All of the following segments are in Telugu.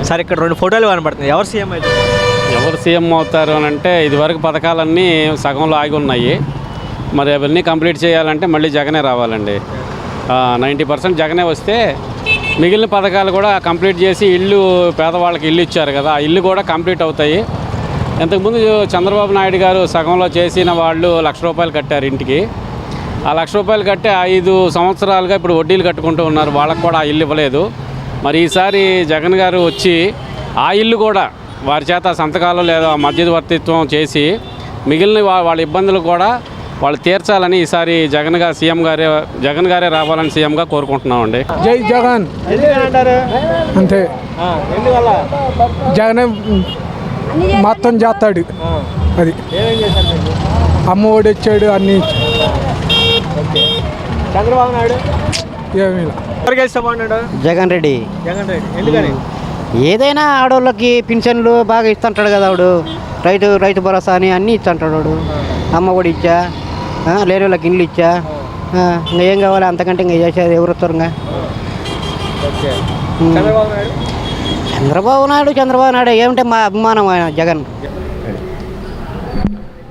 సార్ ఇక్కడ 2 ఫోటోలు కనబడుతున్నాయి. ఎవరు సీఎం అయితే? ఎవరు సీఎం అవుతారు అని అంటే ఇదివరకు పథకాలన్నీ సగంలో ఆగి ఉన్నాయి. మరి అవన్నీ కంప్లీట్ చేయాలంటే మళ్ళీ జగనే రావాలండి. 90% జగనే వస్తే మిగిలిన పథకాలు కూడా కంప్లీట్ చేసి పేదవాళ్ళకి ఇల్లు ఇచ్చారు కదా, ఆ ఇల్లు కూడా కంప్లీట్ అవుతాయి. ఇంతకుముందు చంద్రబాబు నాయుడు గారు సగంలో చేసిన వాళ్ళు ₹1,00,000 కట్టారు ఇంటికి. ఆ ₹1,00,000 కట్టి 5 సంవత్సరాలుగా ఇప్పుడు వడ్డీలు కట్టుకుంటూ ఉన్నారు. వాళ్ళకు కూడా ఆ ఇల్లు ఇవ్వలేదు. మరి ఈసారి జగన్ గారు వచ్చి ఆ ఇల్లు కూడా వారి చేత సంతకాలు లేదా మధ్యవర్తిత్వం చేసి మిగిలిన వాళ్ళ ఇబ్బందులు కూడా వాళ్ళు తీర్చాలని ఈసారి జగన్ గారే రావాలని సీఎంగా కోరుకుంటున్నామండి. జై జగన్ అంతే. జగన్ మొత్తం చేస్తాడు. అది అమ్మ ఒడి వచ్చాడు, అన్ని చంద్రబాబు నాయుడు ఏమీ జగన్ రెడ్డి. ఎందుకని? ఏదైనా ఆడవాళ్ళకి పింఛన్లు బాగా ఇస్తుంటాడు కదా ఆవిడు. రైతు భరోసా అని అన్నీ ఇస్తుంటాడు వాడు. అమ్మ ఒడి ఇచ్చా, లేని వాళ్ళకి ఇండ్లు ఇచ్చా. ఇంకా ఏం కావాలి అంతకంటే ఇంకా చేసేది ఎవరు వస్తారు? ఇంకా చంద్రబాబు నాయుడు ఏమిటంటే మా అభిమానం ఆయన జగన్.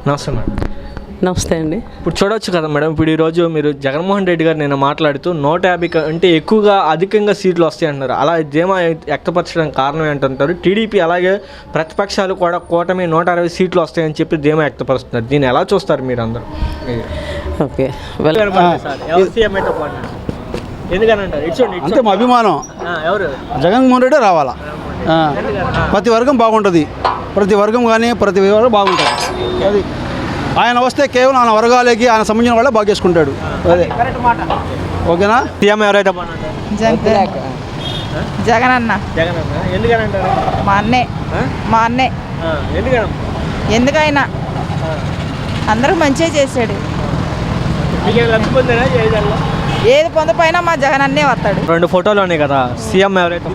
నమస్తే మేడం. నమస్తే అండి. ఇప్పుడు చూడవచ్చు కదా మేడం, ఇప్పుడు ఈరోజు మీరు జగన్మోహన్ రెడ్డి గారు నేను మాట్లాడుతూ 150 అంటే అధికంగా సీట్లు వస్తాయి అంటున్నారు. అలా ధీమా వ్యక్తపరచడానికి కారణం ఏంటంటారు? టీడీపీ అలాగే ప్రతిపక్షాలు కూడా కూటమి 160 సీట్లు వస్తాయని చెప్పి ధీమా వ్యక్తపరుస్తున్నారు. దీన్ని ఎలా చూస్తారు మీరు అందరూ? ఓకే, అంతే మా అభిమానం. జగన్మోహన్ రెడ్డి రావాలా. ప్రతి వర్గం బాగుంటుంది, ప్రతి వర్గం కానీ ప్రతి వర్గం బాగుంటుంది. అది ఆయన వస్తే కేవలం ఆయన వర్గాలకి ఆయన సంబంధించిన వాళ్ళే బాగా చేసుకుంటాడు. అదే ఓకేనా? సీఎం ఎవరైతే జగన్ అన్న. ఎందుకనంటారు? మా అన్నే ఎందుకైనా అందరూ మంచిగా చేశాడు. ఏది పొందపోయినా మా జగన్ అన్నే వస్తాడు. 2 ఫోటోలు ఉన్నాయి కదా, సీఎం ఎవరైతే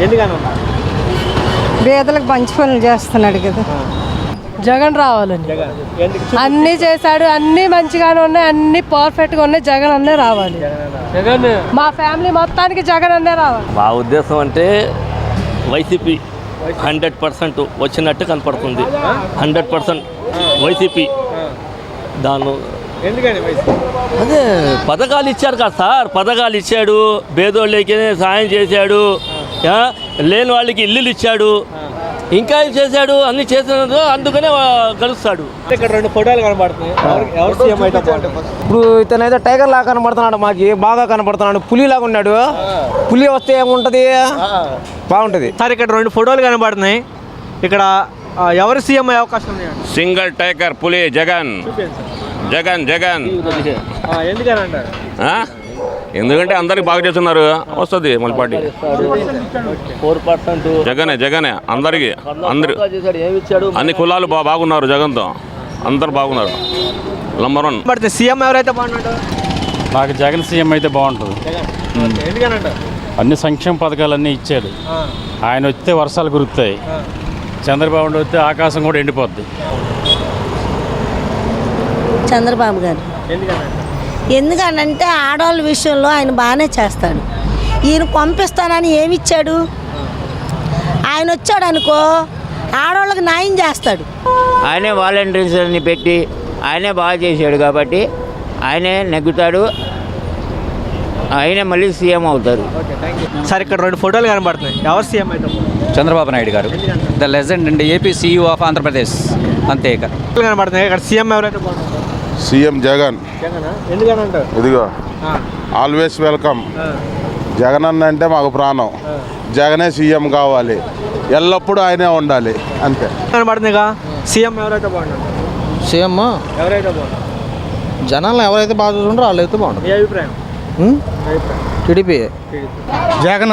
ఎందుకన్నా? పేదలకు మంచి పనులు చేస్తున్నాడు కదా, జగన్ రావాలని. అన్నీ చేశాడు, అన్నీ మంచిగానే ఉన్నాయి, అన్నీ పర్ఫెక్ట్గా ఉన్నాయి. జగన్ అన్నే రావాలి. మా ఫ్యామిలీ మొత్తానికి జగన్ అన్నే రావాలి. మా ఉద్దేశం అంటే వైసీపీ 100% వచ్చినట్టు కనపడుతుంది. 100% వైసీపీ. దాని అదే పథకాలు ఇచ్చారు కదా సార్, పథకాలు ఇచ్చాడు, పేదోళ్ళకి సాయం చేశాడు, లేని వాళ్ళకి ఇల్లులు ఇచ్చాడు, ఇంకా ఏం చేశాడు, అన్ని చేసినందుకు అందుకనే కలుస్తాడు. ఇక్కడ 2 ఫోటోలు కనబడుతున్నాయి. ఇప్పుడు ఇతనైతే టైగర్ లాగా కనబడుతున్నాడు, మాకు బాగా కనబడుతున్నాడు. పులిలాగా ఉన్నాడు. పులి వస్తే ఏముంటుంది, బాగుంటుంది సార్. ఇక్కడ 2 ఫోటోలు కనబడుతున్నాయి. ఇక్కడ ఎవరు సీఎం అయ్యే అవకాశం ఉంది? సింగిల్ టైగర్ పులి జగన్. జగన్ జగన్ ఎందుకనంటారు? ఎందుకంటే అందరికి బాగా చేస్తున్నారు, వస్తుంది మళ్ళీ 4%. జగనే అందరికి, అందరు అన్ని కులాలు బాగున్నారు. జగన్తో అందరు బాగున్నారు. నంబర్ 1 సీఎం ఎవరైతే బాగుంటారు? నాకు జగన్ సీఎం అయితే బాగుంటుంది. ఎందుకనంటారు? అన్ని సంక్షేమ పథకాలన్నీ ఇచ్చాడు. ఆయన వస్తే వర్షాలు కురుతాయి. చంద్రబాబు వస్తే ఆకాశం కూడా ఎండిపోద్ది. చంద్రబాబు గారు ఎందుకనంటే ఆడవాళ్ళ విషయంలో ఆయన బాగానే చేస్తాడు. ఈయన పంపిస్తానని ఏమిచ్చాడు? ఆయన వచ్చాడు అనుకో, ఆడవాళ్ళకి న్యాయం చేస్తాడు. ఆయనే వాలంటీర్స్ అని పెట్టి ఆయనే బాగా చేశాడు కాబట్టి ఆయనే నెగ్గుతాడు. ఆయనే మళ్ళీ సీఎం అవుతారు. సార్ ఇక్కడ 2 ఫోటోలు కనబడుతున్నాయి. ఎవరు సీఎం అయితే? చంద్రబాబు నాయుడు గారు, ద లెజెండ్ అండి, ఏపీ సీఈఓ ఆఫ్ ఆంధ్రప్రదేశ్. అంతే కనబడుతున్నాయి. ఇక్కడ సీఎం ఎవరైతే బాగుంటారు? సీఎం జగన్. ఎందుకనంటారు? ఇదిగో ఆల్వేస్ వెల్కమ్. జగన్ అన్న అంటే మాకు ప్రాణం. జగనే సీఎం కావాలి, ఎల్లప్పుడూ ఆయనే ఉండాలి. అంతే కనబడుతుందిగా. సీఎం ఎవరైతే బాగుంటారు? సీఎం ఎవరైతే బాగుంటారు? జనాలను ఎవరైతే బాగా చూసుకుంటారో వాళ్ళు అయితే బాగుంటుంది. మీ అభిప్రాయం? టీడీపీ. జగన్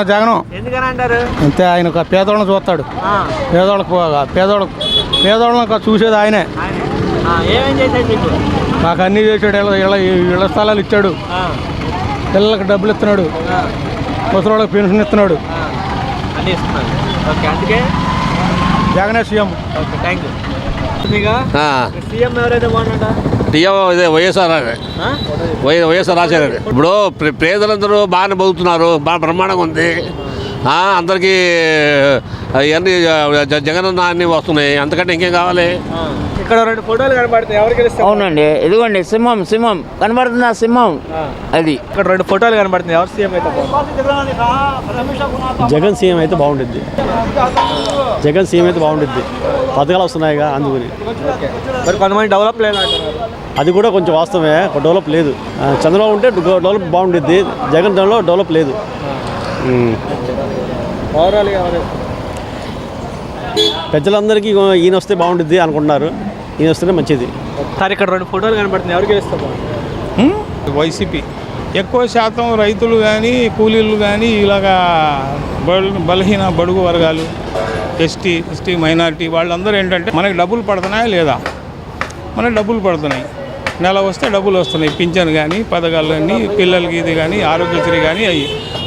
ఎందుకనంటారు? అంతే. ఆయన పేదోళ్ళని చూస్తాడు. పేదోళ్ళని చూసేది ఆయనే. ఏమేం చేశాడు? మాకు అన్నీ చేశాడు. ఇళ్ళ స్థలాలు ఇచ్చాడు, పిల్లలకు డబ్బులు ఇస్తున్నాడు, ముసలి పెన్షన్ ఇస్తున్నాడు. అన్నీ ఇస్తున్నారు. ఓకే, అందుకే జగనే CM. Okay, thank you. CM ఎవరైతే బాగుంటా? ఇదే వైఎస్ఆర్ వైఎస్ఆర్ రాజశేఖర. ఇప్పుడు పేదలందరూ బాగానే బతుకుతున్నారు, బాగా బ్రహ్మాండంగా ఉంది. అందరికీ ఇవన్నీ జగనన్న అన్నీ వస్తున్నాయి, అంతకంటే ఇంకేం కావాలి? ఇక్కడ 2 ఫోటోలు కనబడుతున్నాయి, ఎవరికి గెలుస్తారు? అవునండి, ఇదిగోండి సింహం కనబడుతుంది, ఆ సింహం అది. ఇక్కడ 2 ఫోటోలు కనబడుతున్నాయి, ఎవరు సీఎం అయితే జగన్ సీఎం అయితే బాగుంటుంది. జగన్ సీఎం అయితే బాగుంటుంది, పథకాలు వస్తున్నాయిగా అందుకని. మరి కొంతమంది డెవలప్ లేదంటున్నారు, అది కూడా కొంచెం వాస్తవమే, డెవలప్ లేదు. చంద్రబాబు ఉంటే డెవలప్ బాగుంటుంది, జగన్ దానిలో డెవలప్ లేదు. ఓవరాల్గా ఎవరు? ప్రజలందరికీ ఈయన వస్తే బాగుంటుంది అనుకుంటున్నారు, ఈయన వస్తేనే మంచిది. సార్ ఇక్కడ 2 ఫోటోలు కనబడుతున్నాయి, ఎవరికి గెలుస్తారు? వైసీపీ. ఎక్కువ శాతం రైతులు కానీ కూలీలు కానీ ఇలాగా బలహీన బడుగు వర్గాలు, ఎస్టీ మైనారిటీ వాళ్ళందరూ ఏంటంటే మనకి డబ్బులు పడుతున్నాయా లేదా? మనకి డబ్బులు పడుతున్నాయి, నెల వస్తే డబ్బులు వస్తున్నాయి, పింఛన్ కానీ పథకాలు కానీ పిల్లలకి ఇది కానీ ఆరోగ్యశ్రీ కానీ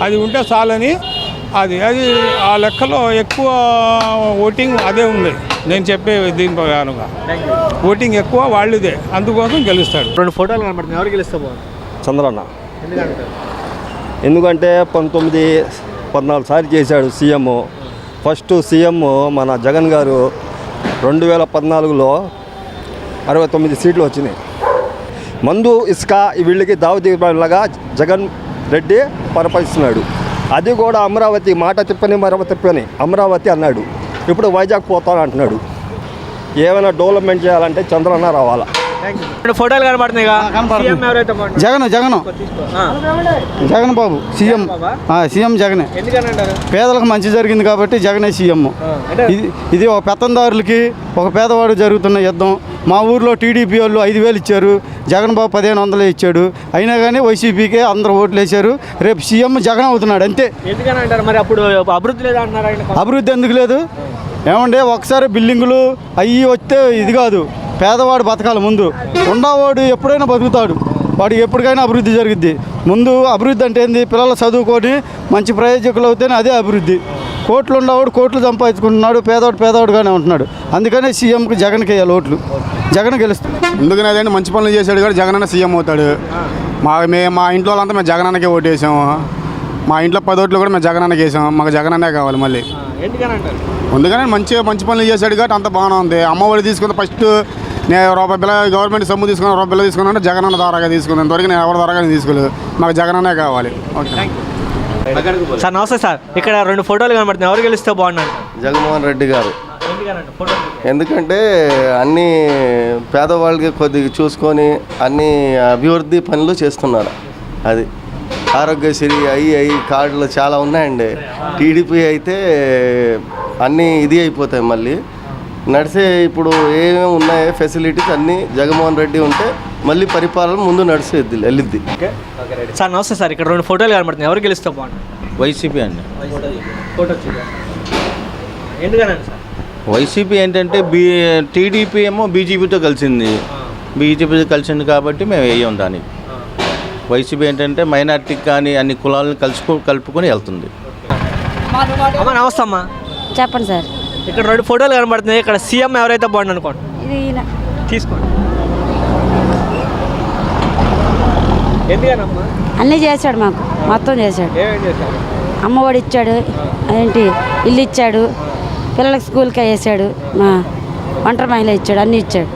అది ఉంటే చాలని అది ఆ లెక్కలో ఎక్కువ ఓటింగ్ అదే ఉంది. నేను చెప్పే దీని ప్రకారంగా ఓటింగ్ ఎక్కువ వాళ్ళదే, అందుకోసం గెలుస్తాడు. 2 ఫోటోలు కనబడుతున్నాయి, ఎవరు గెలుస్తారు? చంద్రన్న. ఎందుకంటే 14 సార్లు చేశాడు సీఎం. ఫస్ట్ సీఎం మన జగన్ గారు 2014లో 69 సీట్లు వచ్చినాయి. మందు ఇసుక వీళ్ళకి దావతీలాగా జగన్ రెడ్డి పరిపాలిస్తున్నాడు. అది కూడా అమరావతి మాట తిప్పని అమరావతి అన్నాడు, ఇప్పుడు వైజాగ్ పోతాను అంటున్నాడు. ఏమైనా డెవలప్మెంట్ చేయాలంటే చంద్రన్న రావాలా. 2 ఫోటోలు కనబడుతున్నాయి, జగన్ బాబు సీఎం జగనే. పేదలకు మంచి జరిగింది కాబట్టి జగనే సీఎం. ఇది ఒక పెత్తందారులకి ఒక పేదవాడు జరుగుతున్న యుద్ధం. మా ఊర్లో టీడీపీ వాళ్ళు 5,000 ఇచ్చారు, జగన్ బాబు 1,500 ఇచ్చాడు. అయినా కానీ వైసీపీకే అందరూ ఓట్లు వేశారు. రేపు సీఎం జగన్ అవుతున్నాడు అంతే. మరి అప్పుడు అభివృద్ధి లేదంటున్నారు. అభివృద్ధి ఎందుకు లేదు ఏమంటే? ఒకసారి బిల్డింగులు అవి వస్తే ఇది కాదు, పేదవాడు బతకాలి ముందు. ఉండవాడు ఎప్పుడైనా బతుకుతాడు, వాడికి ఎప్పటికైనా అభివృద్ధి జరుగుద్ది. ముందు అభివృద్ధి అంటే ఏంది? పిల్లలు చదువుకొని మంచి ప్రయోజకులు అవుతేనే అదే అభివృద్ధి. కోట్లు ఉండవాడు కోట్లు సంపాదించుకుంటున్నాడు, పేదవాడుగానే ఉంటున్నాడు. అందుకనే సీఎంకి జగన్కి వేయాలి ఓట్లు, జగన్ గెలుస్తాడు. ఎందుకనే అదే మంచి పనులు చేశాడు కానీ జగన్ అన్న సీఎం అవుతాడు. మా ఇంట్లో వాళ్ళంతా మేము జగన్ అన్నకే ఓటు వేసాము. మా ఇంట్లో 10 ఓట్లు కూడా మేము జగన్ అన్నకి వేసాము. మాకు జగన్ అన్నే కావాలి మళ్ళీ. అందుకనే మంచి పనులు చేశాడు కాబట్టి అంత బాగానే ఉంది. అమ్మఒడి తీసుకుంటే ఫస్ట్ నేను ₹1 గవర్నమెంట్ సొమ్ము తీసుకుని ₹1 తీసుకున్నాను, జగన్ అన్న ద్వారాగా తీసుకున్నాను. ఇంతవరకు నేను ఎవరి ద్వారాగా తీసుకోలేదు. మాకు జగన్ అన్నే కావాలి. Okay sir. నమస్తే సార్. ఇక్కడ 2 ఫోటోలు కనబడుతున్నాయి, ఎవరు గెలిస్తే బాగున్నాడు? జగన్మోహన్ రెడ్డి గారు. ఎందుకంటే అన్ని పేదవాళ్ళకి కొద్దిగా చూసుకొని అన్ని అభివృద్ధి పనులు చేస్తున్నారు. అది ఆరోగ్యశ్రీ అవి కార్డులు చాలా ఉన్నాయండి. టీడీపీ అయితే అన్నీ ఇది అయిపోతాయి, మళ్ళీ నడిసే ఇప్పుడు ఏమేమి ఉన్నాయో ఫెసిలిటీస్ అన్నీ జగన్మోహన్ రెడ్డి ఉంటే మళ్ళీ పరిపాలన ముందు నడిచేది వెళ్ళిద్ది. సార్ నమస్తే సార్. ఇక్కడ 2 ఫోటోలు కనబడుతున్నాయి, ఎవరు గెలిస్తే బాగుంటుంది? వైసీపీ అండి. ఎందుకనండి సార్? వైసీపీ ఏంటంటే టీడీపీ ఏమో బీజేపీతో కలిసింది, బీజేపీతో కలిసింది కాబట్టి మేము వేయం దానికి. వైసీపీ ఏంటంటే మైనార్టీకి కానీ అన్ని కులాలను కలుపుకొని వెళ్తుంది. అమ్మా నమస్తే అమ్మా. చెప్పండి సార్. ఇక్కడ 2 ఫోటోలు కనబడుతున్నాయి, ఇక్కడ సీఎం ఎవరైతే బాగుండు అనుకోండి? తీసుకోండి. ఎందుకనమ్మా? అన్నీ చేశాడు, మాకు మొత్తం చేశాడు. ఏమేం చేశాడు? అమ్మఒడి ఇచ్చాడు, ఏంటి ఇల్లు ఇచ్చాడు, పిల్లలకి స్కూల్కి వేసాడు, ఒంటరి మహిళ ఇచ్చాడు, అన్నీ ఇచ్చాడు.